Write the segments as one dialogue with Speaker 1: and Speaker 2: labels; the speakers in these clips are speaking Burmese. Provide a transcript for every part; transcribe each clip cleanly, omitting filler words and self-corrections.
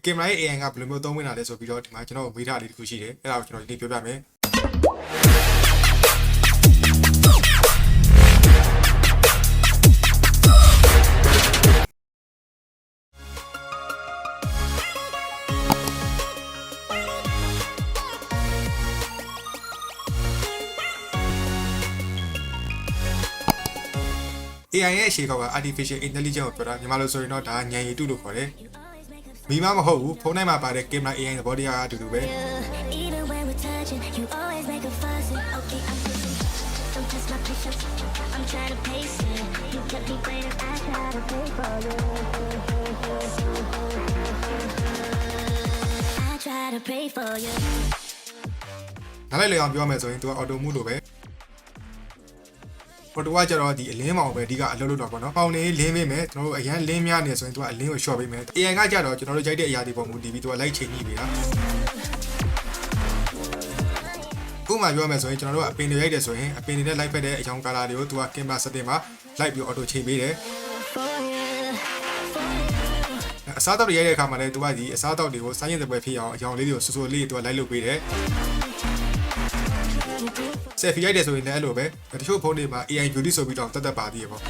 Speaker 1: ကင်မရာရဲ့ AI ကဘယ်လိုမျိုးသုံးဝင်လာလဲဆိုပြီးတော့ဒီမှာကျွန်တော်ဝေထားလေးတစ်ခုရှိတယ်အဲ့ဒါကိုကျွန်တော်ဒီနေ့ပြောပြမယ် AI ရဲ့အရှိကောက်က artificial intelligence ကိုပြောတာမြန်မာလိုဆိုရင်တော့ဒါဉာဏ်ရည်တုလို့ခေါ်တယ်မိမမဟုတ်ဘူးဖုန်းတိုင်းမှာပါတဲ့ကင်မရာ AI သဘောတရားအတူတူပဲနားလိုက်လေအောင်ပြောမယ်ဆိုရင်သူက auto mode လို့ပဲဟိုတော့ကျတော့ဒီအလင်းမောင်ပဲအဓိကအလုပ်လုပ်တော့ပေါ့နော်ပေါင်နေလင်းပေးမယ်ကျွန်တော်တို့အရန်လင်းများနေဆိုရင်သူကအလင်းကို short ပေးမယ် AI ကကြတော့ကျွန်တော်တို့ရိုက်တဲ့အရာတွေပုံမူတည်ပြီးသူကလိုက်ချိန်ကြည့်ပေးတာဥပမာပြောမယ်ဆိုရင်ကျွန်တော်တို့ကအပင်တွေရိုက်တယ်ဆိုရင်အပင်တွေနဲ့လိုက်ဖက်တဲ့အကြောင်းကာလာတွေကိုသူကကင်မရာ setting မှာလိုက်ပြီး auto ချိန်ပေးတယ်အစားတောက်တွေရိုက်တဲ့အခါမှာလည်းသူကဒီအစားတောက်တွေကိုစိုင်းရင်တဲ့ပွဲဖြစ်အောင်အကြောင်းလေးတွေကိုဆူဆူလေးသူကလိုက်လုပ်ပေးတယ်selfie ရိုက်တယ်ဆိုရင်လည်းအဲ့လိုပဲတချို့ဖုန်းတွေမှာ AI beauty ဆိုပြီးတော့တက်တက်ပါသေးရပေါ့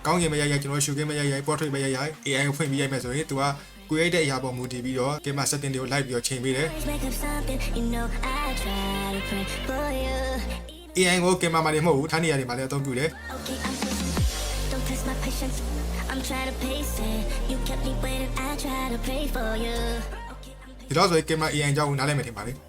Speaker 1: ကောင်းကင်မရိုက်ကျွန်တော်ရှုခင်းမရိုက် portrait မရိုက် AI ကိုဖွင့်ပြီးရိုက်မယ်ဆိုရင်သူကကိုရိုက်တဲ့အရာပေါ်မူတည်ပြီးတော့ကင်မရာ setting တွေကိုလိုက်ပြီးတော့ချိန်ပေးတယ် AI ကိုကင်မရာမှာနေမဟုတ်ဘူးထားနေရာတွေမှာလည်းအသုံးပြုတယ်ဒီတော့ဆိုရင်ကင်မရာ AI အကြောင်းကိုနားလည်မယ်ထင်ပါလေ